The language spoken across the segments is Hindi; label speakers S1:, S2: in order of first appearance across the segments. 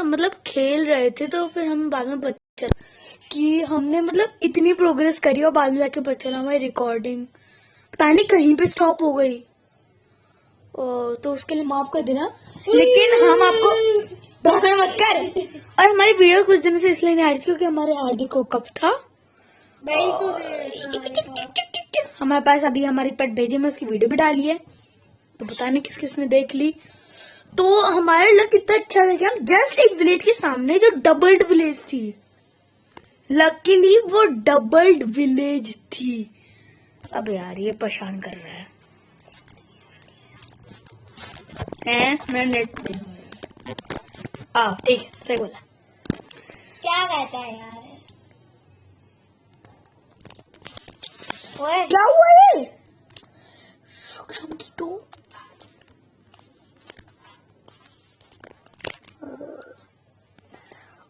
S1: मतलब खेल रहे थे, तो फिर हम बाद में पता चला कि हमने मतलब इतनी प्रोग्रेस करी और बाद में जाके पता चला हमारी रिकॉर्डिंग पता नहीं कहीं पे स्टॉप हो गई। तो उसके लिए माफ कर देना, लेकिन हम आपको ड्रामे मत कर। और हमारी वीडियो कुछ दिन से इसलिए नहीं आ रही थी क्योंकि हमारे हार्दिक को कब था, हमारे पास अभी हमारी पेट भेजी, मैं उसकी वीडियो भी डाली है, तो पता नहीं किस किस ने देख ली। तो हमारा लक इतना अच्छा था कि हम जस्ट एक विलेज के सामने जो डबल्ड विलेज थी, लकीली वो डबल्ड विलेज थी। अब यार ये परेशान कर रहा है मैं नेट ठीक है, सही बोला।
S2: क्या कहता है यार?
S1: क्या हुआ ये? सक्षम की तो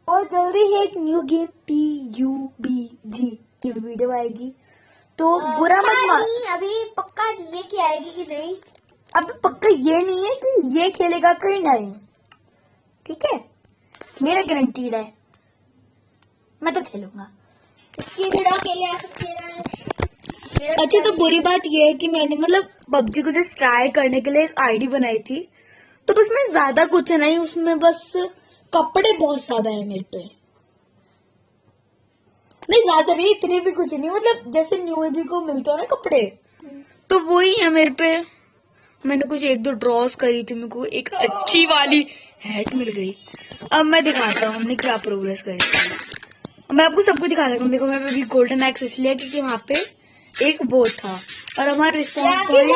S1: और जल्दी ही एक न्यू गेम PUBG की वीडियो आएगी, तो बुरा मत मान।
S2: अभी पक्का लेके आएगी कि नहीं?
S1: अब पक्का ये नहीं है कि ये खेलेगा कहीं नहीं, ठीक है, मेरा गारंटीड है, मैं तो खेलूंगा।
S2: इसकी वीडियो अकेले आ सकती है।
S1: अच्छा, तो बुरी बात ये है कि मैंने मतलब PUBG को जस्ट ट्राई करने के लिए एक आईडी बनाई थी, तो उसमें ज्यादा कुछ नहीं, उसमें बस कपड़े बहुत ज्यादा है मेरे पे, नहीं ज्यादा नहीं, इतने भी कुछ नहीं, मतलब जैसे न्यू बेबी को मिलते हैं ना कपड़े, तो वही है मेरे पे। मैंने कुछ एक दो ड्रॉस करी थी, मेरे को एक अच्छी वाली हैट मिल गई। अब मैं दिखाता हूँ हमने क्या प्रोग्रेस करी थी, मैं आपको सबको दिखा सकूँ। देखो मैं अभी गोल्डन एक्स इसलिए क्योंकि वहाँ पे एक वो था और हमारा रिस्पॉन्स पॉइंट,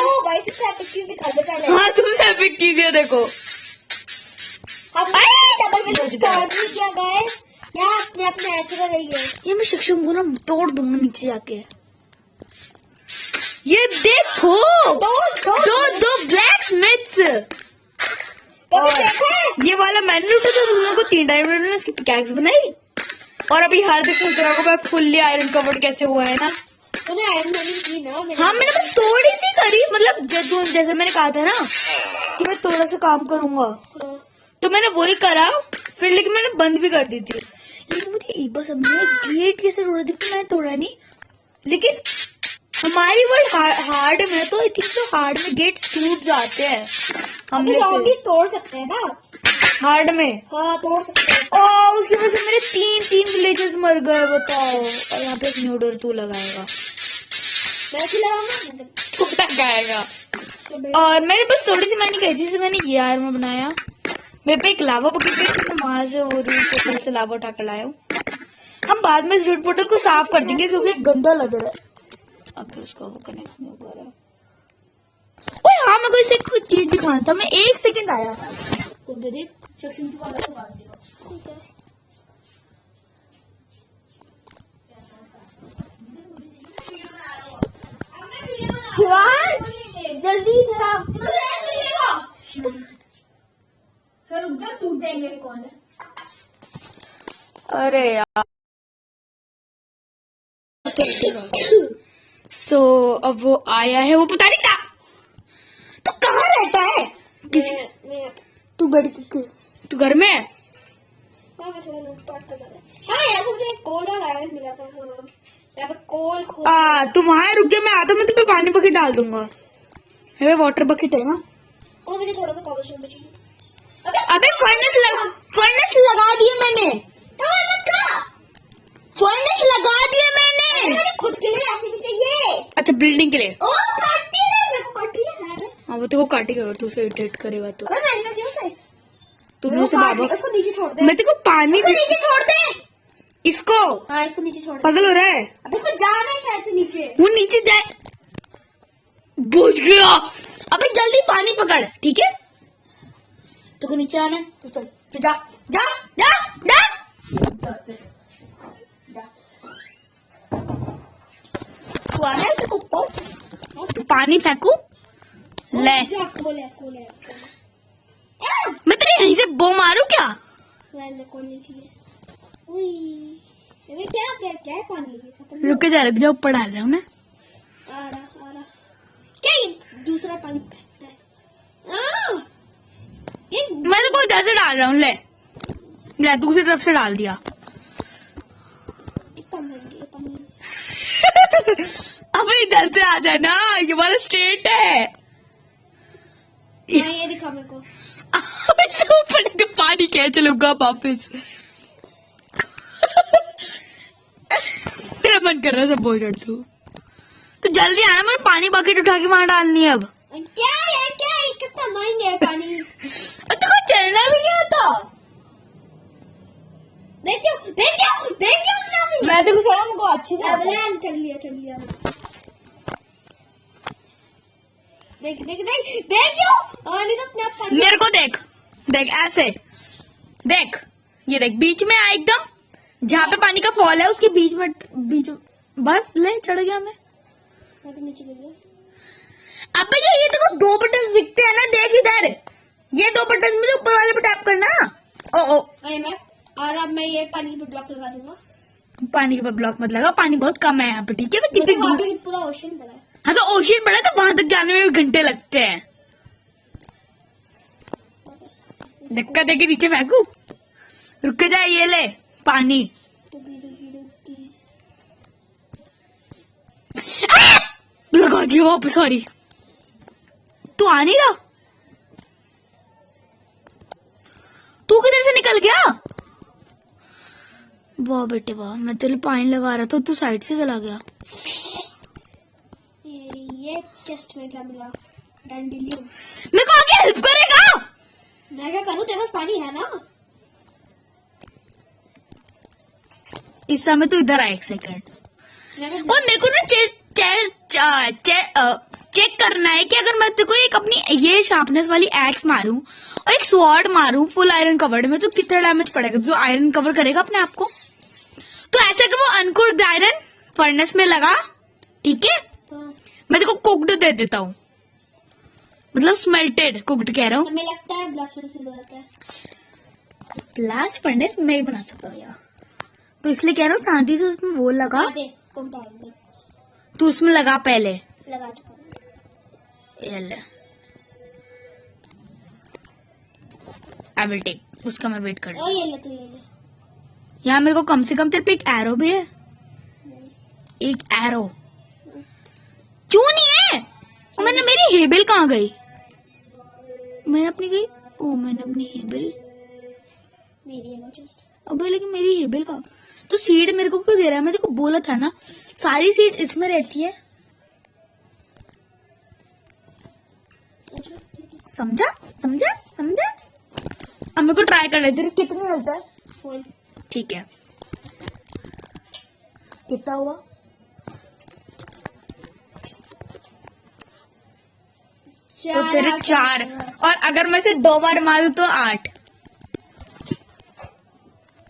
S1: हाँ तुमने एपिक की दिया, देखो ये मैं सक्षम को ना तोड़ दूंगा नीचे जाके। ये देखो दो ब्लैक स्मिथ्स, ये वाला मैंने लूटा तो तुम लोगों को 3 डायमंड में उसकी पिकैक्स बनाई, और अभी हार्दिक सुंदरा को मैं फुल्ली आयरन कवर्ड कैसे हुआ है ना,
S2: तूने आयरन मैनिंग की ना?
S1: हाँ मैंने बस थोड़ी सी करी, मतलब जैसे मैंने कहा था ना कि मैं थोड़ा सा काम करूंगा, तो मैंने वही करा फिर, लेकिन मैंने बंद भी कर दी थी। लेकिन मुझे एक बार समझ में गेट कैसे तोड़ा थी, मैंने तोड़ा नहीं, लेकिन हमारी वर्ल्ड हार्ड में तो आई थिंक तो हार्ड में गेट टूट जाते हैं, हम
S2: ज़ॉम्बीज़ तोड़ सकते हैं ना
S1: हार्ड में।
S2: हाँ तोड़ सकते हैं।
S1: उसकी वजह से मेरे तीन विलेजेस मर गए, बताओ। और यहाँ पे एक न्यू डोर तू लगाएगा,
S2: मैं भी लगाऊंगा,
S1: तू लगाएगा। और मैंने बस थोड़ी सी मैंने कही थी, मैंने ये आयर में बनाया, मेरे पे एक लावा बकेट है, तो वहां से वो रूम से लावा उठा कर लाया हूँ। हम बाद में जूट पोर्टल को साफ कर देंगे क्योंकि गंदा लग रहा है। अब उसका वो कनेक्ट नहीं हो रहा है। ओए हाँ, मैं कोई से कुछ चीज दिखाना था, मैं 1 सेकंड आया। तो देख सेक्शन की वाला को काट देगा।
S2: जल्दी जरा
S3: सर उधर टूट देंगे कौन है?
S1: अरे यार सो अब वो आया है, वो पता नहीं क्या तो कहाँ रहता है किसी। तू तू घर में है?
S2: हाँ मैं थोड़ा लूटपाट कर रहा है। हाँ यार मुझे कोल और आयरन मिला था, यहाँ पे कोल खो।
S1: तू वहाँ रुक गया, मैं आता हूँ, मैं तुम्हें पानी बकेट डाल दूंगा। है वाटर बकेट है ना?
S2: और मुझे थोड़ा सा कॉबलस्टोन चाहिए।
S1: अबे फर्नेस लगा दिया मैंने, फर्नेस लगा दिया मैंने
S2: खुद के लिए ऐसे भी चाहिए।
S1: अच्छा बिल्डिंग के लिए।
S2: ओ काटी है, मेरे को काटी है।
S1: हाँ वो तो काटेगा अगर तू उसे इरिटेट करेगा तो।
S2: अबे मैंने दिया उसे।
S1: तुमने उसे बाबा
S2: उसको नीचे छोड़ दे।
S1: मैं तेरे को पानी
S2: नीचे छोड़ दे।
S1: इसको
S2: हाँ इसको नीचे छोड़ दे।
S1: पागल हो रहा है?
S2: अबे इसको जाना है शायद से नीचे।
S1: वो नीचे जाए, बुझ गया। अबे जल्दी पानी पकड़, ठीक है? तो नीचे आना है तो चल, फिर जा जा जा जा तू आना है तेरे को ऊपर, पानी फेंकू ले, मैं तेरे यहीं से बो मारू क्या?
S2: क्या है पानी?
S1: रुक जा ऊपर डाल रहा हूँ ना।
S2: आ रहा क्या ये दूसरा पानी
S1: मैं तो कोई इधर से डाल रहा हूँ, ले ले दूसरी तरफ से डाल दिया।
S2: कितना महंगी पानी।
S1: अब इधर से आ जाना, ये वाला स्ट्रेट है।
S2: हाँ, ये दिखा मेरे को।
S1: अब इससे ऊपर तो पानी कैच लूंगा वापिस। मेरा मन कर रहा है सब बोझ तू तो जल्दी आना, मुझे पानी बकेट उठा के वहां डालनी है अब।
S2: क्या है कितना महंगा है पानी।
S1: तो चलना भी नहीं आता।
S2: देखियो
S3: मैं तो थोड़ा मुझको अच्छे से आता है।
S2: अबलान चल लिया देखियो नहीं तो अपने आप पानी।
S1: मेरे को देख ऐसे देख, ये देख बीच में आ एकदम, जहाँ पे पानी का फॉल है उसके बीच में बस ले चढ़ गया मैं
S2: तो नीचे गिर गया।
S1: अब जो ये देखो दो बटन दिखते हैं ना, देख इधर, ये दो बटन में ऊपर वाले पे टैप करना। ओ
S2: मैं और अब मैं ये पानी पे ब्लॉक लगा दूंगा।
S1: पानी के ऊपर ब्लॉक मत लगा, पानी बहुत कम है यहाँ पे, ठीक है। तो कितने
S2: वहाँ
S1: दूर,
S2: पे पूरा ओशन बना है।
S1: हाँ तो ओशियन बड़ा तो वहां तक जाने में भी घंटे लगते हैं। धक्का देके नीचे फेंकू, रुक जा, ये ले पानी। लगा दिया वापस, सॉरी। तू आ नहीं रहा, तू किधर से निकल गया? वाह बेटे वाह, मैं तेरे पानी लगा रहा था, तू साइड से चला गया।
S2: ये चेस्ट में क्या मिला? डैंडिलियम।
S1: मेरे को आगे हेल्प करेगा?
S2: मैं क्या करूँ, तेरे पास पानी है ना?
S1: इस समय तो इधर आ एक सेकंड। और मेरे को ना चेक करना है कि अगर मैं तेरे को एक अपनी ये शार्पनेस वाली एक्स मारूं और एक स्वॉर्ड मारूं फुल आयरन कवर्ड में, तो कितना डैमेज पड़ेगा? जो आयरन कवर करेगा अपने आप को। तो ऐसा कि वो अनकुक्ड आयरन फर्नेस में लगा, ठीक है। मैं तेरे को कुक्ड दे देता हूँ, मतलब स्मेल्टेड कुक्ड कह रहा हूँ।
S2: हमें लगता है ब्लास्ट फर्नेस से होता है।
S1: ब्लास्ट फर्नेस मैं ही बना सकता हूँ यार, तो इसलिए कह रहा हूँ शांति से उसमें वो लगा।
S2: दे कुक डाल दे,
S1: तू उसमें लगा पहले।
S2: लगा चुका हूँ।
S1: ये ले, आई विल टेक, उसका मैं वेट कर
S2: ओ ये ले तो ये ले।
S1: यहाँ मेरे को कम से कम तेरे पे एक एरो भी है। एक एरो क्यों नहीं है? और मैंने मेरी हेबल कहाँ गई? मैंने अपनी गई, ओ मैंने अपनी हेबल,
S2: मेरी है वो चेस्ट।
S1: अबे लेकिन मेरी हेबल कहाँ? तो सीड मेरे को क्यों दे रहा है? मैं तेरे को बोला था ना सारी सीड इसमें रहती है, समझा? अब मेरे को ट्राई कर रहे थे, कितना मिलता है?
S2: फुल।
S1: ठीक है, कितना हुआ? तो तेरे 4, और अगर मैं से 2 बार मारूं तो 8।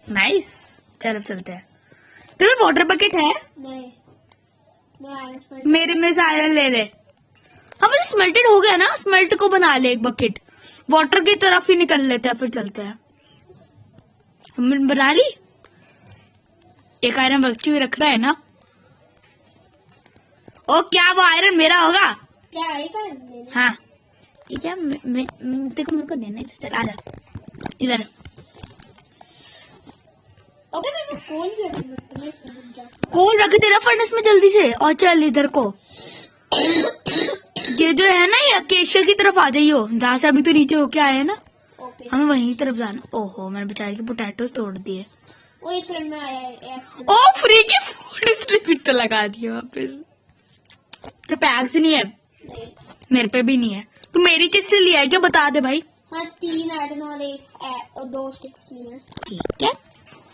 S1: नाइस, चल चलते हैं। तेरे वाटर बकेट है?
S2: नहीं, मैं आयरन स्मेल्ट।
S1: मेरे में से आयरन ले ले। हाँ मुझे स्मेल्टेड हो गया ना, स्मेल्ट को बना ले एक बकेट, वाटर की तरफ ही निकल लेते हैं, फिर चलते हैं। हमने बना ली, एक आयरन बच्ची हुई रख रहा है ना। ओ क्या वो आयरन मेरा होगा?
S2: क्या है का?
S1: हाँ ठीक है, देखो मेरे को देना है, चल आ जा इधर।
S2: ओके मैं कोल भी रख,
S1: कोल रख दे रहा फर्नेस में जल्दी से, और चल इधर को। ये जो है ना, ये अकेशिया की तरफ आ जाइयो, जहाँ से अभी तो नीचे होके आए हैं ना, हमें वहीं तरफ जाना। ओहो मैंने बेचारे के पोटैटोस तोड़ दिए।
S2: वो इस फ्रेंड में आया है।
S1: ओ फ्री की फूड, इसलिए फिर तो लगा दिया वापस। तो पैक्स नहीं है?
S2: नहीं।
S1: मेरे पे भी नहीं है। तू मेरी चीज से लिया है क्या? बता दे भाई।
S2: हाँ 3 आयरन और 2 स्टिक्स लिए।
S1: ठीक है,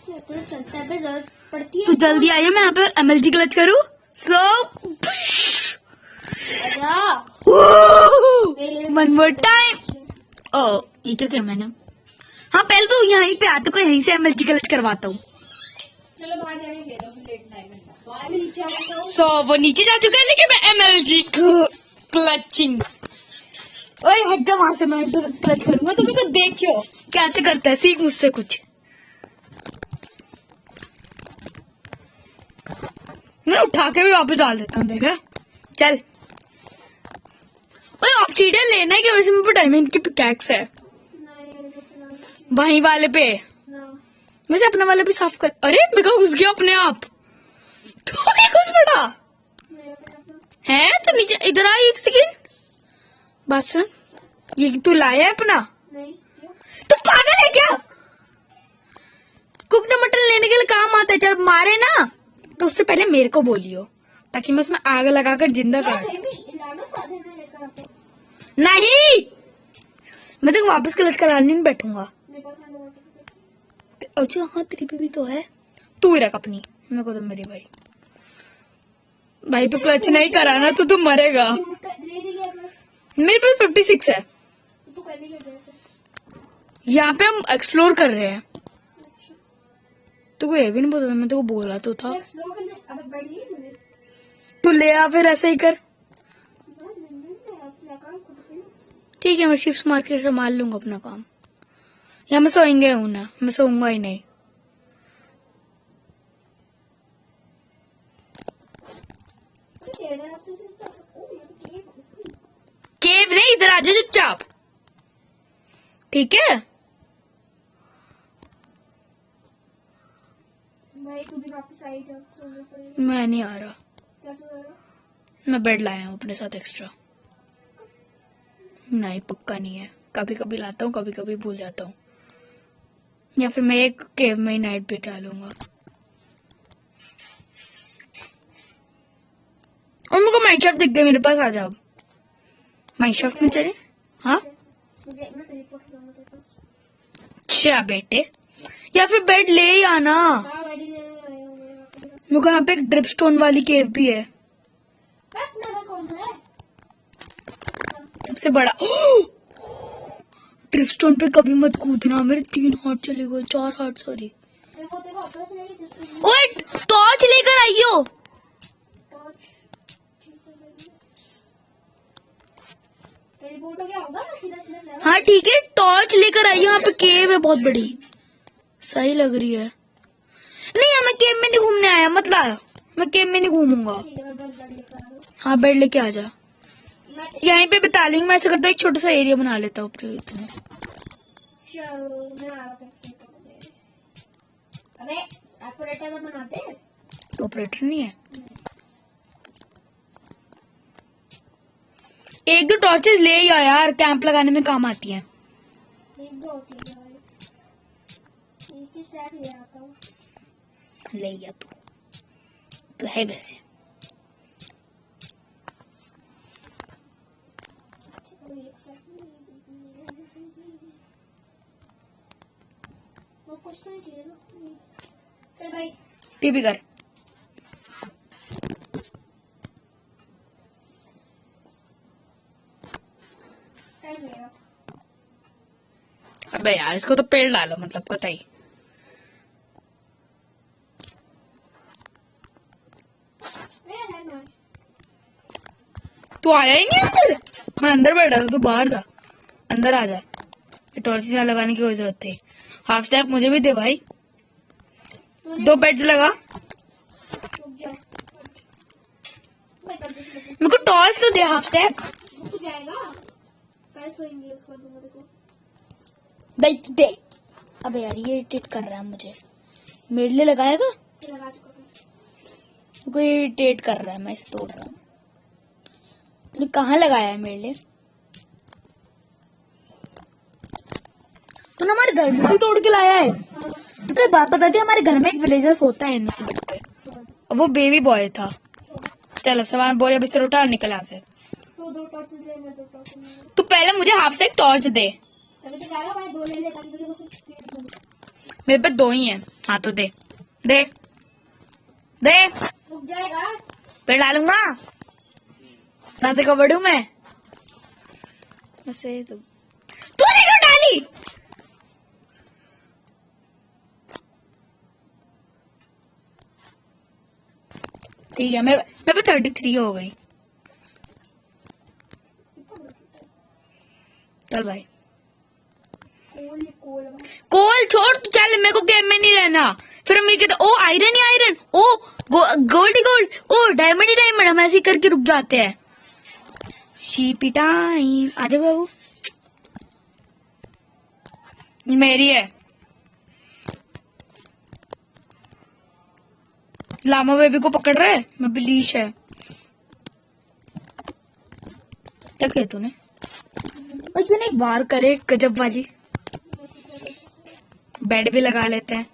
S2: तो चलता है, जरूरत पड़ती है।
S1: तू जल्दी आइए, मैं यहाँ पे MLG क्लच करूँ। One more time. ओ ये क्या किया मैंने? हाँ पहले तो यहीं पे आते को यहीं से MLG क्लच करवाता हूँ।
S3: चलो बाहर जाने दे दो, लेट नाइट।
S1: सो वो नीचे जा चुका है, लेकिन मैं MLG क्लचिंग। ओए हट जा वहां से, मैं क्लच करूंगा, तुम को देखियो कैसे करता है, सीख मुझसे कुछ। मैं उठा के भी वापस डाल देता हूँ, देख रहा? चल ओए ऑक्सीजन लेना है कि वैसे मेरे पे डायमंड की पिकैक्स है वहीं वाले पे। वैसे अपना वाला भी साफ कर। अरे मेरे को घुस गया अपने आप। तो मैं घुस पड़ा है। तो नीचे इधर आ एक सेकेंड। बात सुन, ये तू लाया है अपना?
S2: नहीं क्यों?
S1: तो पागल है क्या? कुकड मटन लेने के लिए काम आता है। जब मारे ना तो उससे पहले मेरे को बोलियो, ताकि मैं उसमें आग लगाकर जिंदा कर। नहीं, मैं तो वापस क्लच कराने नहीं बैठूंगा। अच्छा हाँ, तेरी पे भी तो है। तू ही रख अपनी, मेरे को तो मेरी भाई। भाई तू क्लच नहीं कराना तो तू मरेगा। मेरे पास 56 है। यहाँ पे हम एक्सप्लोर कर रहे हैं। तुझको ये भी नहीं पता था, मैं तुझको बोला तो था। तू ले आ फिर ऐसे ही कर। ठीक है, मैं शिफ्ट मार के संभाल लूंगा अपना काम। या मैं सोएंगे हूं ना, मैं सोऊंगा ही नहीं। केव नहीं, इधर आ जा चुपचाप, ठीक है? मैं नहीं आ रहा। मैं बेड लाया हूँ अपने साथ एक्स्ट्रा। नहीं, पक्का नहीं है। कभी कभी लाता हूँ, कभी कभी भूल जाता हूँ। या फिर मैं एक केव में ही नाइट बिता लूंगा। और मेरे को माइनक्राफ्ट दिख गया मेरे पास। आ जाओ माइनक्राफ्ट में चले। हाँ अच्छा बेटे, या फिर बेड ले ही आना। मेरे को यहाँ पे एक ड्रिप स्टोन वाली केव भी है, सबसे बड़ा। ड्रिप स्टोन पे कभी मत कूदना। मेरे 3 हार्ट चले गए, 4 हार्ट सॉरी। ओए टॉर्च लेकर आइयो। हाँ ठीक है, टॉर्च लेकर आइयो। यहाँ पे केव है बहुत बड़ी, सही लग रही है। नहीं, मैं केव में नहीं घूमने आया, मत लाया। मैं केव में नहीं घूमूंगा। हाँ बेड लेके आ जा। यहीं पे बता लेंगे। मैं ऐसा करता हूँ, एक छोटा सा एरिया बना लेता हूँ अपने इतने।
S2: अबे ऑपरेटर बनाते हैं।
S1: ऑपरेटर नहीं है। एक दो टॉर्चेस ले ही आ यार, कैंप लगाने में काम आती हैं। ले या तू तो है वैसे। टीपी कर। अबे यार, इसको तो पेड़ डालो, मतलब पता ही। तू आया ही नहीं अंदर। मैं अंदर बैठा था, तू बाहर था। अंदर आ जा। टॉर्च लगाने की कोई जरूरत थी। हाफ स्टैक मुझे भी दे भाई। 2 बेड लगा। मेरे को टॉर्च तो दे हाफ स्टैक। दे। अबे यार, ये इरिटेट कर रहा है मुझे। मेरे लिए लगाएगा? कोई इरिटेट कर रहा है, मैं इसे तोड़ रहा हूँ। तूने कहाँ लगाया है मेरे लिए? तूने हमारे घर में भी तोड़ के लाया है? तो बात बता दी, हमारे घर में एक विलेजर्स होता है इनके बेड पे, और वो बेबी बॉय था। चलो सवाल बोले, बिस्तर उठा और निकल यहाँ से। तू पहले मुझे हाफ से एक टॉर्च दे। मेरे पे 2 ही है। हाँ तो दे दे दे। पे डालूंगा ना, तो कबड़ू मैं ऐसे तो। तूने क्यों डाली? ठीक है, मेरे पे 33 हो गई। चल भाई, कोल छोड़, तू चल। मेरे को गेम में नहीं रहना। फिर हम ये कहते, ओ आयरन ही आयरन, ओ गोल्ड ही गोल्ड, ओ डायमंड ही डायमंड। हम ऐसे करके रुक जाते हैं। शीपी टाइम। आजा बाबू, मेरी है। लामा बेबी को पकड़ रहा है। मैं बिलीश है। क्या किया तूने? और तूने एक बार करे गजब वाली। बेड भी लगा लेते हैं।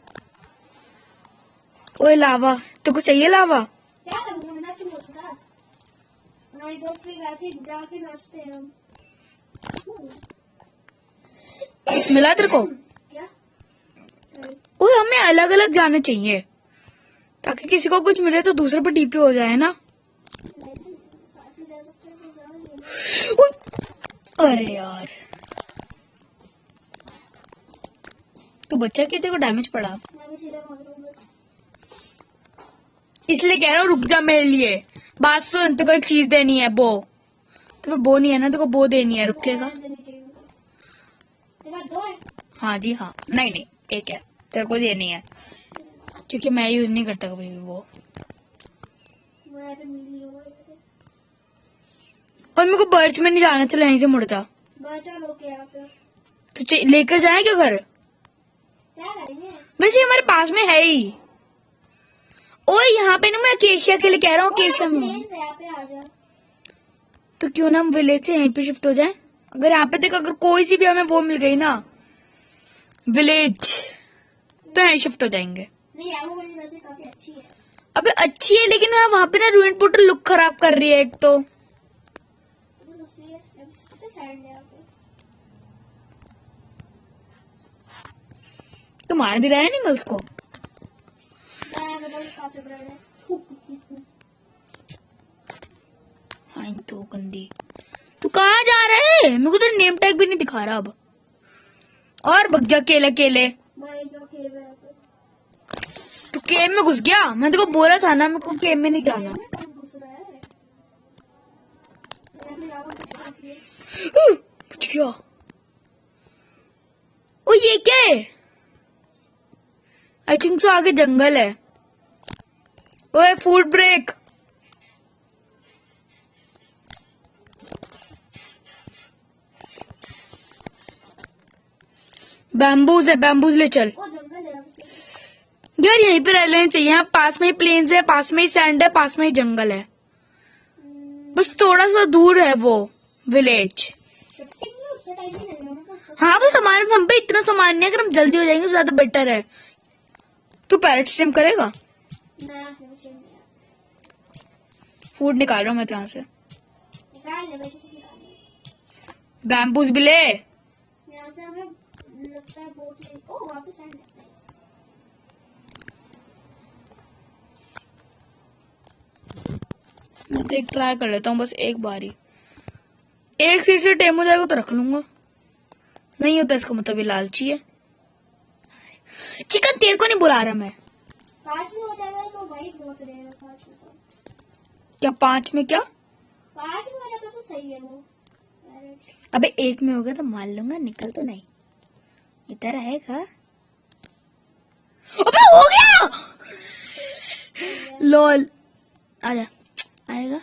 S1: ओए लावा, तुमको चाहिए लावा?
S2: क्या करूँगा मैं तुम उसके साथ? हमारे दोस्त भी वैसे ही जाके नाचते हैं हम।
S1: मिला तेरे को?
S2: क्या?
S1: ओए हमें अलग अलग जाने चाहिए ताकि किसी को कुछ मिले तो दूसरे पर डीपी हो जाए ना।
S2: साथ में जा सकते हैं तो जाओ।
S1: ओए, अरे यार तू बच्चा कितने को डैमेज पड़ा?
S2: मैं भी सीधा भाग रहा हूँ बस।
S1: इसलिए कह रहा हूँ रुक जा मेरे लिए। बात सुन, तेरे को एक चीज देनी है। बो तुम्हें बो नहीं है ना? तेरे को बो देनी है। रुकेगा?
S2: तेरे पास 2 है?
S1: हाँ जी हाँ। नहीं नहीं, एक है। तेरे को देनी है क्योंकि मैं यूज नहीं करता कभी भी वो।
S2: मैं तो मिली हूँ।
S1: और मेरे को बर्च में नहीं जाना। चल यहीं से मुड़ जा।
S2: बचा लो के यहाँ पे
S1: तो लेकर जाए क्या घर?
S2: क्या करेंगे?
S1: वैसे हमारे पास में है ही। ओए यहाँ पे ना मैं केशिया के लिए कह रहा हूँ। केशिया में
S2: प्लेन से यहाँ पे आ जा।
S1: तो क्यों ना हम विलेज से यहीं पे शिफ्ट हो जाए? अगर यहाँ पे देख, अगर कोई सी भी हमें वो मिल गई ना विलेज, तो यहीं शिफ्ट हो जाएंगे।
S2: नहीं यार वो वाली वैसे काफी अच्छी है।
S1: अबे अच्छी है लेकिन वहाँ पे ना रूइन पोर्टल लुक खराब कर रही है एक तो।
S2: वो तो सही है। कितने सैंड है यहाँ पे?
S1: तो मार भी रहा है एनिमल्स को।
S2: मैं मतलब काफी बड़ा है।
S1: हाँ तो गंदी। तू कहाँ जा रहा है? मेरे को तो नेम टैग भी नहीं दिखा रहा अब। और भग जा केले केले।
S2: मैं जो केव है यहाँ पे।
S1: तू केम में घुस गया? मैं तेरे को बोला था ना मेरे को केम में नहीं जाना।
S2: कौन घुस रहा है? मैं भी लावा कुछ काफी है।
S1: कुछ क्या? ओ ये क्या है? आई थिंक सो आगे जंगल है। ओए फूड ब्रेक। बैम्बूज है, बैम्बूज ले चल।
S2: वो जंगल है यहाँ पे।
S1: यार यहीं पे रह लेना चाहिए। यहाँ पास में ही प्लेन्स है, पास में ही सैंड है, पास में ही जंगल है। बस थोड़ा सा दूर है वो विलेज।
S2: शिफ्टिंग में उतना टाइम नहीं लगेगा मतलब।
S1: हाँ बस हमारे हम पे इतना सामान नहीं है। अगर हम जल्दी हो जाएंगे तो ज्यादा बेटर है। तू पैरेट स्ट्रीम करेगा?
S2: ना मुझे नहीं आता।
S1: फूड निकाल रहा हूँ मैं तो यहाँ से।
S2: निकाल ले वैसे से निकाल ले।
S1: बैम्बूज भी ले।
S2: यहाँ से हमें लगता है बोट ले। ओ वहाँ पे सैंड है। नाइस।
S1: मैं तो एक ट्राई कर लेता हूँ बस एक बार ही। एक सीट से टेम हो जाएगा तो रख लूंगा। नहीं होता इसका मतलब ये लालची है। चिकन तेरे को नहीं बुला रहा मैं।
S2: 5 में हो जाएगा तो वाइट बहुत रहेगा 5 में तो।
S1: क्या 5 में? क्या
S2: 5 में हो जाता तो सही है वो।
S1: अबे 1 में हो गया तो मान लूंगा। निकल तो नहीं इधर आएगा। अबे हो गया। लॉल आजा। आएगा।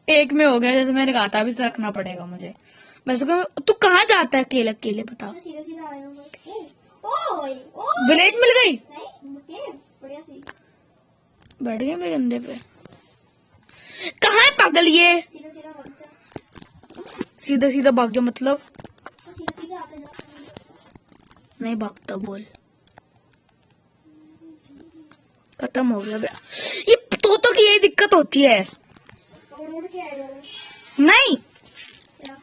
S1: 1 में हो गया। जैसे मैंने कहा था अभी से रखना पड़ेगा मुझे। वैसे तू कहाँ जाता है अकेले अकेले? बता।
S2: मैं सीधा सीधा आया हूँ बस। ओए ओ
S1: विलेज मिल गई।
S2: नहीं के बढ़िया सी।
S1: बैठ गए मेरे कंधे पे। कहाँ है पागल ये?
S2: सीधा सीधा भाग जा।
S1: सीधा सीधा भाग जा मतलब?
S2: तो सीधा सीधा आते जाते हैं।
S1: नहीं भागता बोल। खत्म हो गया बे। ये तोतों की यही दिक्कत होती है।
S2: और उड़ के आएगा वो।
S1: नहीं
S2: क्या?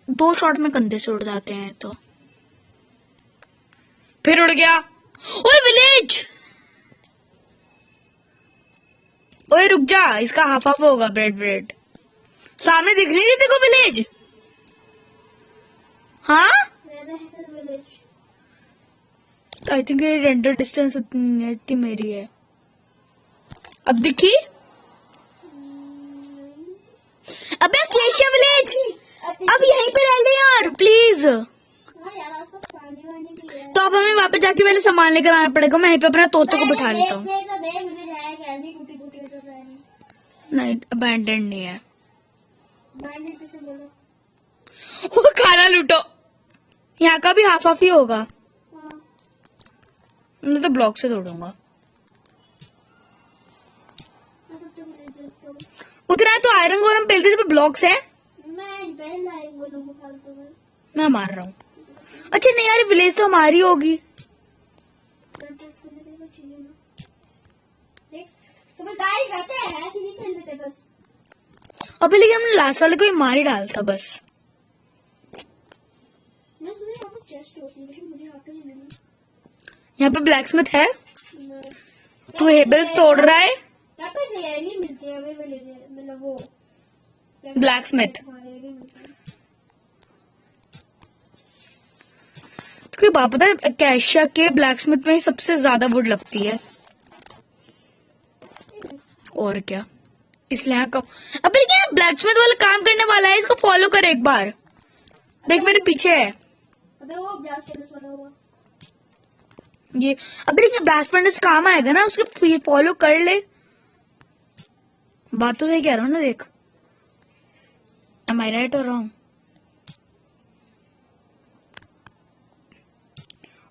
S1: 2 शॉट में कंधे से उड़ जाते हैं तो। फिर उड़ गया। ओए विलेज। ओए रुक जा। इसका हाफ हाफ होगा। ब्रेड ब्रेड सामने दिख नहीं देखो विलेज। हाँ
S2: मैंने है विलेज।
S1: आई थिंक ये रेंडर डिस्टेंस इतनी मेरी है। अब दिखी? अबे केशिया विलेज अब यहीं पे रह ले यार प्लीज।
S2: हाँ यार आसपास पानी वानी भी है।
S1: तो अब हमें वापस जाके पहले सामान लेकर आना पड़ेगा। मैं यहीं पे अपने तोते को बिठा लेता हूँ।
S2: देखने तो दे मुझे जाए कैसी टूटी टूटी तो है नहीं।
S1: नहीं अबैंडन नहीं है।
S2: बैंडेड किसे बोलो?
S1: वो खाना लूटो। यहाँ का भी हाफ हाफ ही होगा।
S2: हाँ।
S1: मैं तो ब्लॉक से तोड़ूंगा। उतना तो आयरन गोलम पहले तो ब्लॉक्स है।
S2: मैं पहन लाई बोलूँ फालतू में।
S1: मैं मार रहा हूँ। अच्छा नहीं यार, विलेज तो हमारी होगी।
S2: समझदारी करते हैं, ऐसे नहीं खेल देते बस।
S1: अबे लेकिन हमने लास्ट वाले को ही मार ही डाला था बस।
S2: मैं सुना यहाँ पर चेस्ट होती है, लेकिन मुझे यहाँ पे नहीं मिली।
S1: यहाँ पे ब्लैकस्मिथ है।
S2: मैं-
S1: तू हेबल तोड़ रहा है।
S2: यहाँ पे नहीं मिलती है हमें, मतलब वो
S1: ब्लैकस्मिथ।
S2: हमारे नहीं मिलती है।
S1: तो बात पता है, कैशिया के ब्लैकस्मिथ में ही सबसे ज्यादा वुड लगती है। और क्या, इसलिए यहाँ कब। अबे लेकिन ब्लैकस्मिथ वाला काम करने वाला है, इसको फॉलो कर एक बार। देख मेरे पीछे है
S2: अबे वो ब्लास्ट टेनिस वाला हुआ।
S1: ये। अबे लेकिन ब्लास्ट फर्नेस काम आएगा ना, उसके फॉलो कर ले। बात तो सही कह रहा हूँ ना, देख। Am I right or wrong?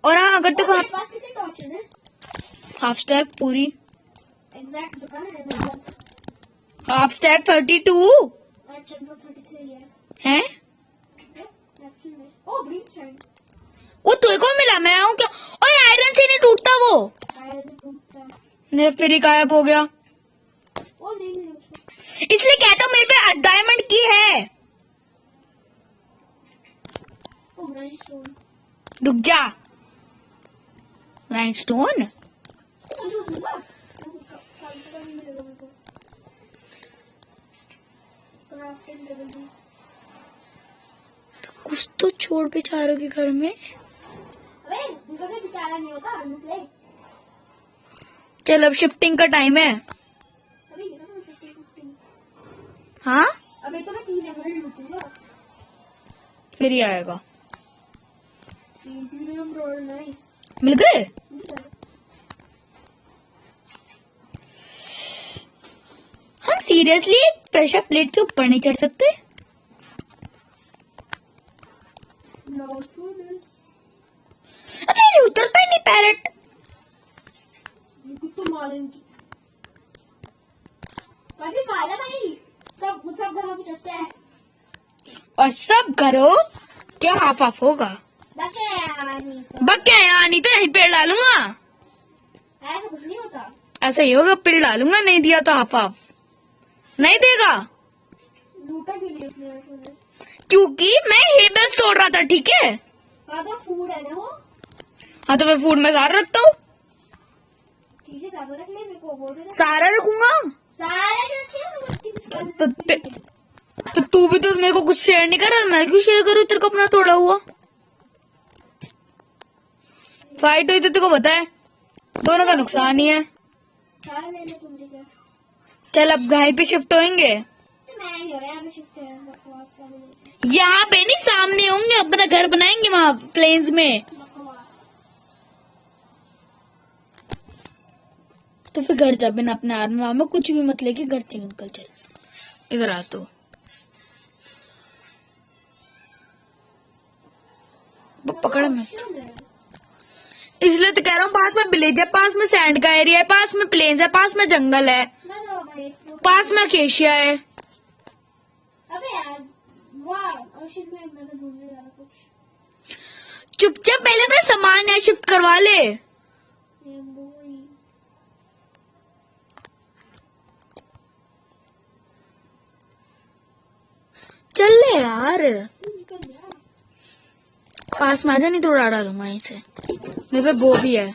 S1: और हाँ, अगर तो
S2: मेरे पास कितने टॉर्चेस हैं?
S1: हाफ स्टैक पूरी।
S2: एग्जैक्ट बता ना मेरे पास।
S1: हाफ स्टैक 32
S2: अच्छा वो 33 है।
S1: है।
S2: एक्चुअली में ओ ब्रीज स्ट्रैंड।
S1: वो तुझे को मिला, मैं आऊँ क्या? ओए आयरन से नहीं टूटता वो।
S2: शायद तो टूटता है।
S1: मेरा फिर ही गायब हो गया।
S2: ओ नहीं मिला उसको।
S1: इसलिए कहता हूँ मेरे पे डायमंड की है।
S2: ओ ग्राइंडस्टोन।
S1: रुक जा। राइनस्टोन। कुछ तो छोड़ बेचारों के घर में।
S2: अबे उनका कोई बेचारा नहीं होता, निकले।
S1: चल अब शिफ्टिंग का टाइम है।
S2: अबे ये तो 50-50।
S1: हाँ
S2: अबे तो मैं 3 एमराल्ड लूटूंगा।
S1: फिर ही आएगा।
S2: 3 एमराल्ड नाइस।
S1: मिल गए। हम सीरियसली प्रेशर प्लेट के ऊपर नहीं चढ़ सकते? अबे ये उतरता ही नहीं पैरेट।
S2: तो मालन की भाई माला भाई, सब घरों में चस्ते हैं।
S1: और सब घरों क्या हाफ हाफ होगा? बक क्या नहीं तो यहीं पेड़ डालूंगा।
S2: ऐसा कुछ नहीं होता।
S1: ऐसा ही होगा, पेड़ डालूंगा, नहीं दिया तो हाफ हाफ नहीं देगा।
S2: लूटा क्यों नहीं अपने आप में?
S1: क्योंकि मैं हेबल्स तोड़ रहा था, ठीक है।
S2: हाँ तो फूड है ना वो।
S1: हाँ तो फिर फूड में सारा रखता हूँ।
S2: ठीक है सारा रख ले, मेरे को बोल रहे
S1: सारा रखूंगा।
S2: सारे रखे।
S1: तो तू भी तो मेरे को कुछ शेयर नहीं कर रहा, मैं क्यों शेयर करूँ तेरे को अपना तोड़ा हुआ? फाइट हुई तो तेरे को पता है, दोनों का नुकसान ही है।
S2: सारे ले ले तुम, ठीक है।
S1: चल अब कहीं पे शिफ्ट होंगे।
S2: मैं ही हो रहा है, शिफ्ट है बकवास वाले।
S1: यहाँ पे नहीं, सामने होंगे, अपना घर बनाएंगे वहाँ प्लेन्स में। तो फिर घर जा, बिना अपने आर्मी में कुछ भी मत लेके घर से निकल। चल इधर आ तू। पकड़ मैं, इसलिए तो कह रहा हूँ, पास में विलेज है, पास में सैंड का एरिया है, पास में प्लेन्स है, पास में जंगल है, पास में केशिया है।
S2: अबे यार वाह, ओशन में मैं तो ढूंढने जा रहा कुछ।
S1: चुपचाप पहले अपना सामान यहाँ शिफ्ट करवा ले। चल ले यार, पास में आजा, नहीं तो उड़ा डालूंगा यहीं से। मेरे पे वो भी है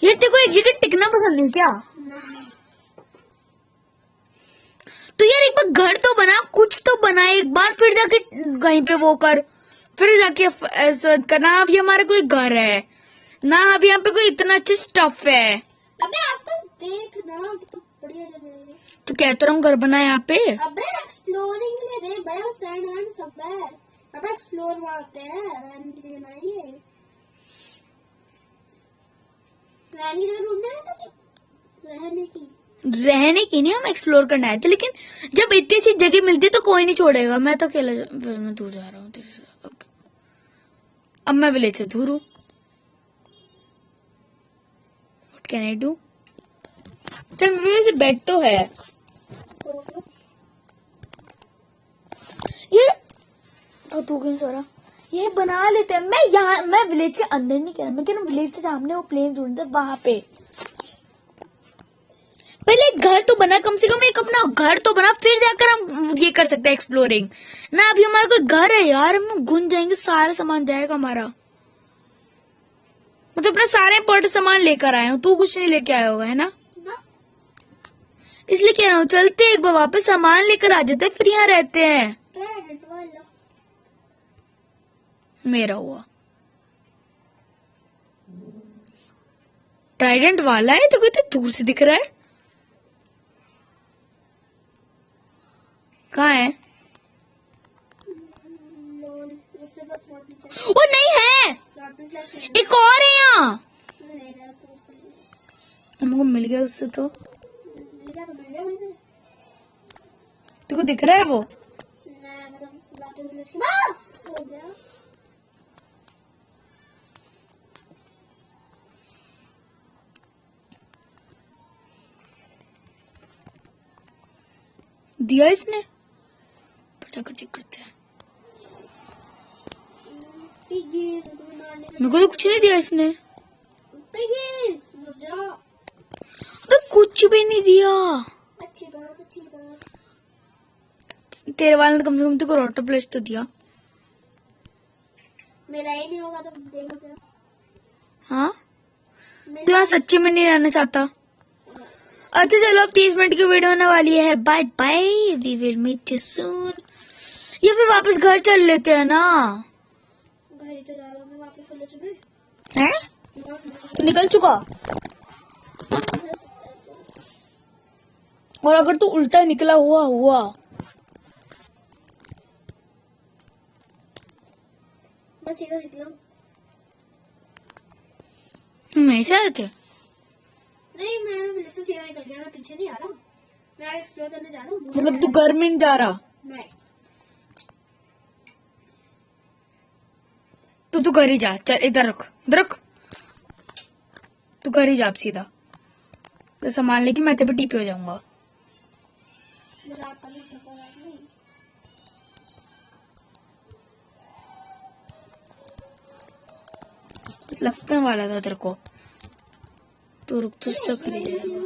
S1: ये। तेरे को एक जगह टिकना पसंद नहीं क्या? तो यार एक बार घर तो बना, कुछ तो बना एक बार, फिर जाके कहीं पे वो कर, फिर जाके ऐसा करना। अभी हमारा कोई घर है ना, अभी यहाँ पे कोई इतना अच्छा स्टफ है।
S2: अबे आसपास देख ना, तो बढ़िया जगह है।
S1: तो कहता रहा हूँ घर बना यहाँ पे।
S2: अबे एक्सप्लोरिंग के लिए देख भाई, सैंड वैंड सब है। अबे एक्सप्लोर मारते हैं, रहने की जगह नहीं है। रहने की जगह ढूंढना है तो
S1: रहने की नहीं, हम एक्सप्लोर करना आए थे, लेकिन जब इतनी सी जगह मिलती है तो कोई नहीं छोड़ेगा। मैं तो अकेला, फिर मैं दूर जा रहा हूँ तेरे से। ओके, अब मैं विलेज से दूर हूँ। What can I do? चल मेरे से बेड तो है
S2: सो लो।
S1: ये। तो तू क्यों सो रहा? ये बना लेते हैं। मैं विलेज के अंदर नहीं कह रहा, मैं कह रहा हूँ विलेज के सामने वो प्लेन ढूंढते वहां पे। पहले एक घर तो बना, कम से कम एक अपना घर तो बना, फिर जाकर हम ये कर सकते हैं एक्सप्लोरिंग ना। अभी हमारा कोई घर है यार, हम घुस जाएंगे, सारा सामान जाएगा हमारा। मतलब अपना सारे इंपॉर्टेंट सामान लेकर आए हो, तू कुछ नहीं लेके आया होगा है ना?
S2: ना
S1: इसलिए कह रहा हूँ चलते एक बार वापस सामान लेकर आ जाते हैं, फिर यहाँ रहते हैं।
S2: ट्राइडेंट वाला
S1: मेरा हुआ ट्राइडेंट वाला है तो कितने दूर से दिख रहा है। कहाँ है?
S2: लोन इससे बस नॉट
S1: वो नहीं है,
S2: क्लास
S1: एक और है यहाँ।
S2: नहीं रहा तो उसको नहीं
S1: हमको मिल गया उससे तो।
S2: मिलेगा तो मिलेगा मुझे
S1: तेको दिख रहा है वो?
S2: ना मतलब बातें बोले बस हो गया।
S1: दिया इसने? पर जाकर चेक करते हैं।
S2: पिगीज मारने
S1: मेरे को तो कुछ नहीं दिया इसने।
S2: पिगीज रुक जाओ।
S1: अबे कुछ भी नहीं दिया।
S2: अच्छी बात
S1: तेरे वाले ने कम से कम तेको रोटर प्लेस तो दिया।
S2: मेरा ही नहीं होगा तो देखो क्या
S1: हाँ तो
S2: मेरा
S1: यहाँ सच्ची में नहीं रहना चाहता। अच्छा चलो अब 30 मिनट की वीडियो होने वाली है। Bye bye, we will meet you soon. या फिर वापस घर चल लेते हैं ना?
S2: घर ही तो जा रहा हूँ मैं वापस चले चले
S1: हैं? तो निकल चुका। और अगर तू उल्टा निकला हुआ
S2: बस सीधा निकला
S1: मैं ऐसे आए थे।
S2: नहीं मैं विलेज से सीधा निकल गया मैं पीछे नहीं आ रहा मैं एक्सप्लोर करने जा रहा हूँ
S1: मतलब तू घर में नहीं जा रहा?
S2: मैं
S1: तू घर ही जा। चल इधर रख। तू घर ही जा अब सीधा। तो सामान लेके मैं तेरे पे टीपी हो जाऊंगा।
S2: रात का नहीं पता नहीं
S1: लगने वाला था तेरे को। तू रुक तो तक कर ही जाएगा।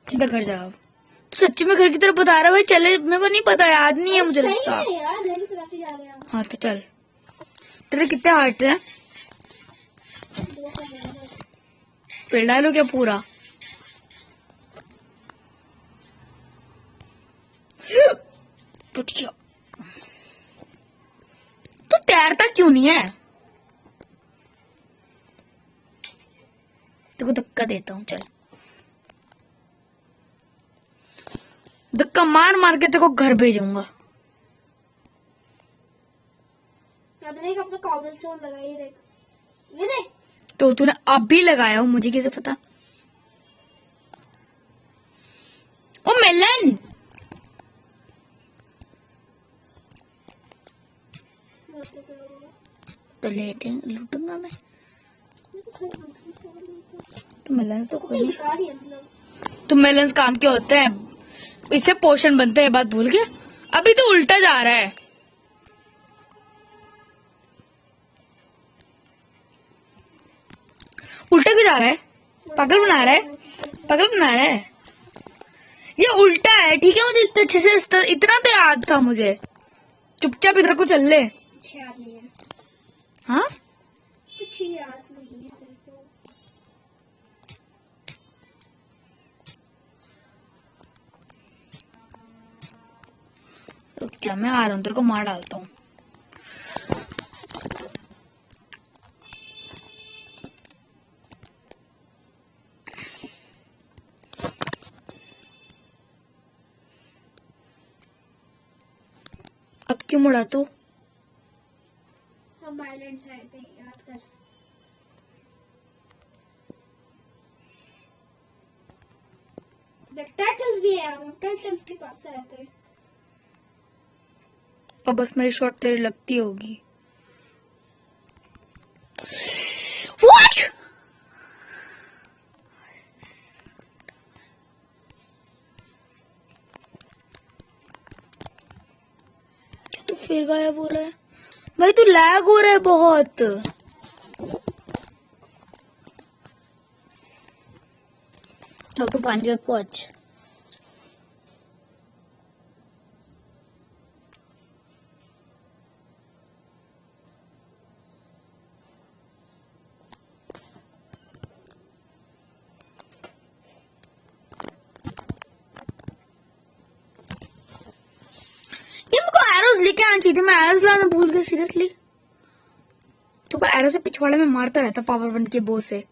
S1: सीधा घर जा। तू सच्ची में घर की तरफ बता रहा है? भाई चले, मेरे को नहीं पता, याद नहीं है मुझे
S2: सही
S1: रास्ता।
S2: है यार घर की तरफ ही जा रहे हैं
S1: हाँ तो चल। तेरे कितने हार्ट है?
S2: दो कर रहे हैं बस
S1: पेड़ डालो क्या पूरा? बच गया। तो तैरता क्यों नहीं है? तेरे को धक्का देता हूँ, चल। धक्का मार मार के तेरे को घर भेजूंगा।
S2: अब देख अब तो कॉबलस्टोन लगा ही देख ये देख
S1: तो तूने अब भी लगाया हो, मुझे कैसे पता? ओ मेलन, तो लूटूंगा मैं। तो मेलन्स तो कोई नहीं। तो मेलन्स काम के होते हैं, इससे पोषण बनते हैं। बात भूल गया? अभी तो उल्टा जा रहा है। उल्टा क्यों जा रहा है? पागल बना रहा है। ये उल्टा है, ठीक है? मुझे इतने अच्छे से इतना तो याद था मुझे। चुपचाप इधर को चल ले।
S2: कुछ याद नहीं है
S1: हाँ
S2: कुछ ही याद नहीं है तेरे को
S1: रुक जा, मैं आ रहा हूँ, तेरे को मार डालता हूँ। अब क्यों मुड़ा तू?
S2: हम आइलैंड से आए थे याद कर देख टर्टल्स भी है हम टर्टल्स के पास आए थे
S1: और बस मेरी शॉट तेरे लगती होगी। What? क्या तू फिर गायब हो रहा है भाई? तू लैग हो रहा है बहुत। चल तू पानी रख पहुंच। ये मुझको एरोज लेके आनी चाहिए थी, मैं एरोज लाना भूल गई सीरियसली। तो एरो से पिछवाड़े में मारता रहता पावर 1 के बो से।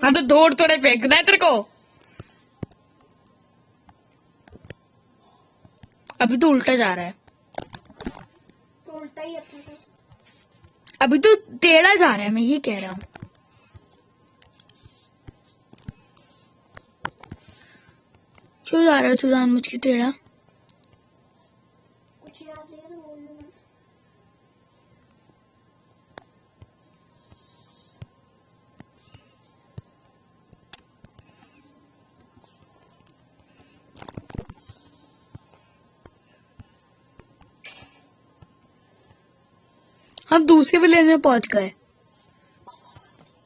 S1: हाँ तो दौड़ तो नहीं फेंकना है तेरे को। अभी तो उल्टा जा रहा है।
S2: तो उल्टा ही अपना था।
S1: अभी तो टेढ़ा जा रहा है, मैं ये कह रहा हूँ। क्यों जा रहा है तू जानबूझ के टेढ़ा?
S2: कुछ याद नहीं है तो बोल दो मत।
S1: हम दूसरे विलेज में पहुंच गए।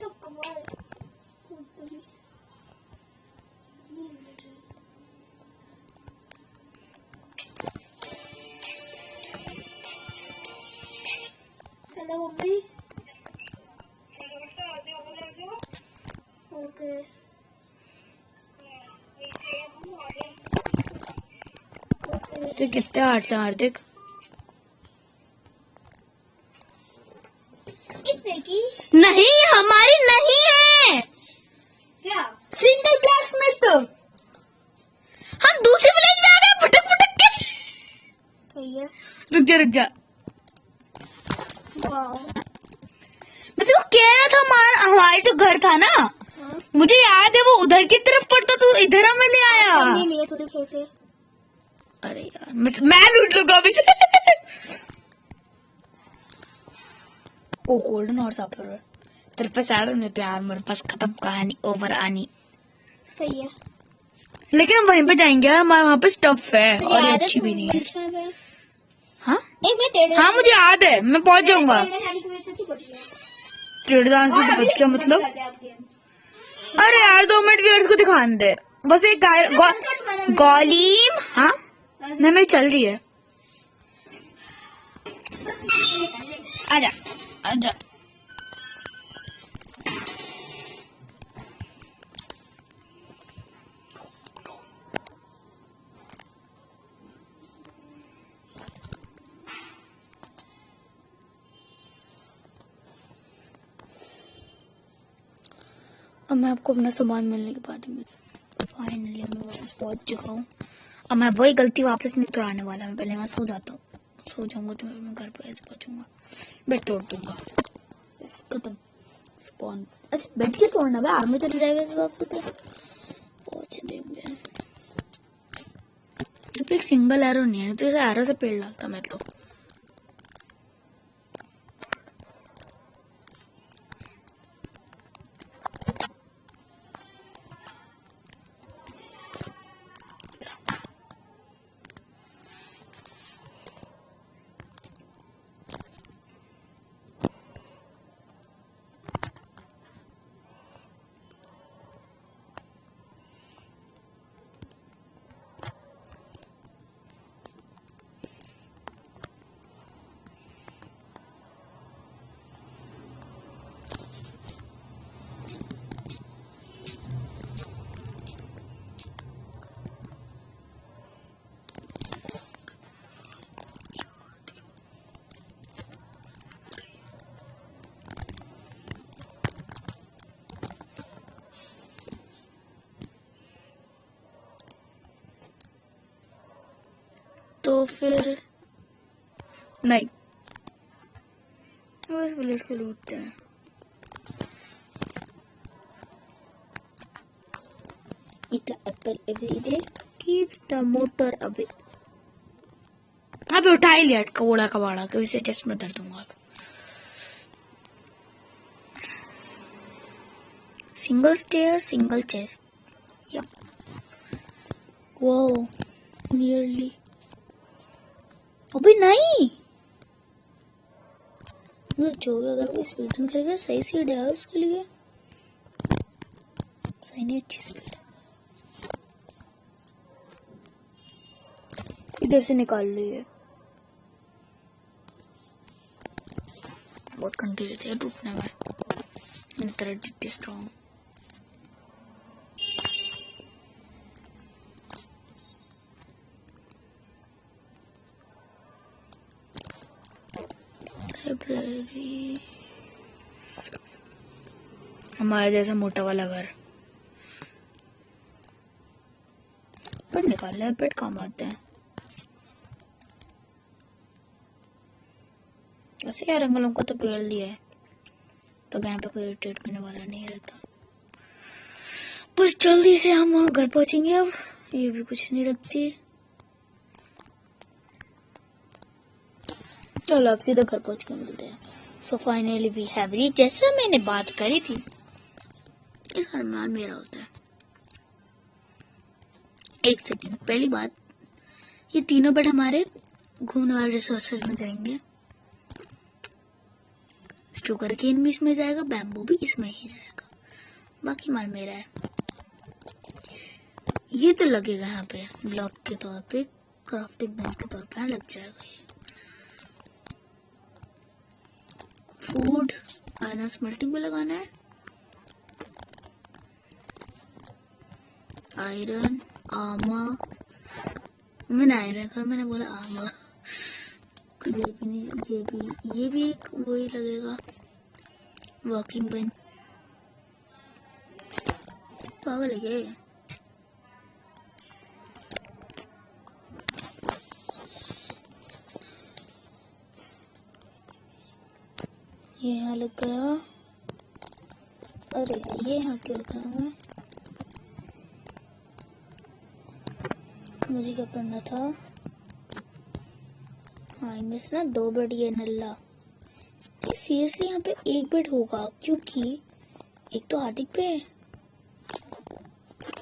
S2: तो कमाल। Hello mummy. ओके।
S1: तो कितने हार्ट से हार्दिक?
S2: कितने की?
S1: नहीं, हमारी नहीं है।
S2: क्या?
S1: Single black Smith. हम दूसरे विलेज में आ गए फटक फटक के।
S2: सही है।
S1: रुक जा।
S2: वाह।
S1: मैं तो कह रहा था हमारे जो घर था ना,
S2: हाँ?
S1: मुझे याद है वो उधर की तरफ पड़ता, तू इधर हमें ले आया।
S2: नहीं लिया तूने फिर से।
S1: अरे यार मैं लूट लूंगा अभी से। ओ गोल्डन और सापर तेरे पास आया में प्यार, मेरे पास खत्म कहानी, ओवर आनी।
S2: सही है।
S1: लेकिन हम वहीं पे जाएंगे यार, हमारे वहाँ पे स्टफ है
S2: तो
S1: और ये
S2: याद है
S1: अच्छी भी नहीं है।
S2: बीच में?
S1: हाँ
S2: एक मिनट तेरे
S1: हाँ मुझे याद है, मैं पहुंच जाऊंगा। टेढ़दान से तो बच गया मतलब। अरे यार 2 मिनट व्यूअर्स को दिखाने दे बस। एक गॉलीम। हाँ नहीं मेरी चल रही है। आजा आजा। अब मैं आपको अपना सामान मिलने के बाद में फाइनली मैं वापस पहुंच चुका हूँ। अब मैं वही गलती वापस नहीं कराने वाला। मैं पहले मैं सो जाता हूँ, सो जाऊंगा तो मैं घर पर ऐसे पहुंचूंगा, बेड तोड़ दूंगा, बस खत्म। स्पॉन। अच्छा बेड के तोड़ना भाई, आर्मी चले जाएगा तो आपको तो पहुंच देंगे। तो एक सिंगल एरो नहीं है, तो इसे एरो से पेड़ डालता मैं तो। तो फिर नहीं, वो इस विलेज को लूटते हैं। eat an apple every day, keep the motor away. अबे उठा ही लिया कबोड़ा कबाड़ा के उसे चेस्ट में दर्द दूंगा. Single stair, single chest. Yep. Wow. Nearly. अबे नहीं. जो भी अगर कोई स्पीड रन करेगा सही स्पीड है उसके लिए. सही नहीं अच्छी स्पीड. इधर से निकाल ली है. बहुत कंटीन्यूस है टूटने में. मेरी तरह जितनी स्ट्रॉन्ग. लाइब्रेरी. हमारा जैसा मोटा वाला घर. पेड़ निकालने हैं. पेड़ काम आते हैं. वैसे यार अंकलों को तो पेड़ लिया है तो यहाँ पे कोई इरिटेट करने वाला नहीं रहता. बस जल्दी से हम घर पहुंचेंगे. अब ये भी कुछ नहीं रखती. चलो अब सीधा घर पहुंच के मिलते हैं. So finally we have reach. जैसा मैंने बात करी थी इस अरमान मेरा होता है. एक सेकंड. पहली बात ये तीनों बेड हमारे घूमने वाले रिसोर्सेज में जाएंगे. शुगर केन भी इसमें जाएगा. बैम्बू भी इसमें ही जाएगा. बाकी माल मेरा है. ये तो लगेगा यहाँ पे ब्लॉक के तौर पे. क्राफ्टिंग बेंच के तौर पे लग जाएगा. ये फूड आयरन स्मेल्टिंग में लगाना है. Iron armour. मैंने आयरन कहा मैंने बोला आर्मर. ये भी नहीं. ये भी एक वही लगेगा. Working bench. पागल है क्या ये? ये यहाँ लग गया. अरे ये यहाँ क्यों लग रहा है? मुझे क्या करना था? हाँ इनमें से ना 2 बेड ये नल्ला. सीरियसली यहाँ पे 1 बेड होगा क्योंकि एक तो हार्दिक पे है.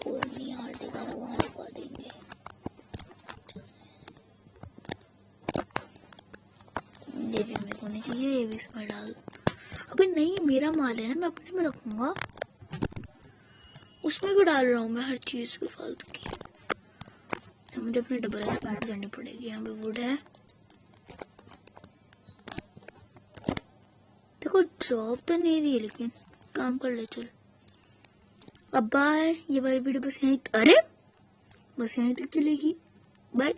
S1: कोई नहीं हार्दिक आ रहा वहाँ लगा देंगे. ये भी मेरे को नहीं चाहिए. ये भी इसमें डाल. अबे नहीं मेरा माल है ना. मैं अपने में रखूंगा. उसमें भी डाल रहा हूँ मैं हर चीज को फालतू की. मुझे अपनी डबल एक्सपैंड करनी पड़ेगी. यहाँ पे वुड है. देखो जॉब तो नहीं दी लेकिन काम कर ले. चल अब बाय. ये वाली वीडियो बस यहीं. अरे बस यहीं तक चलेगी. बाय.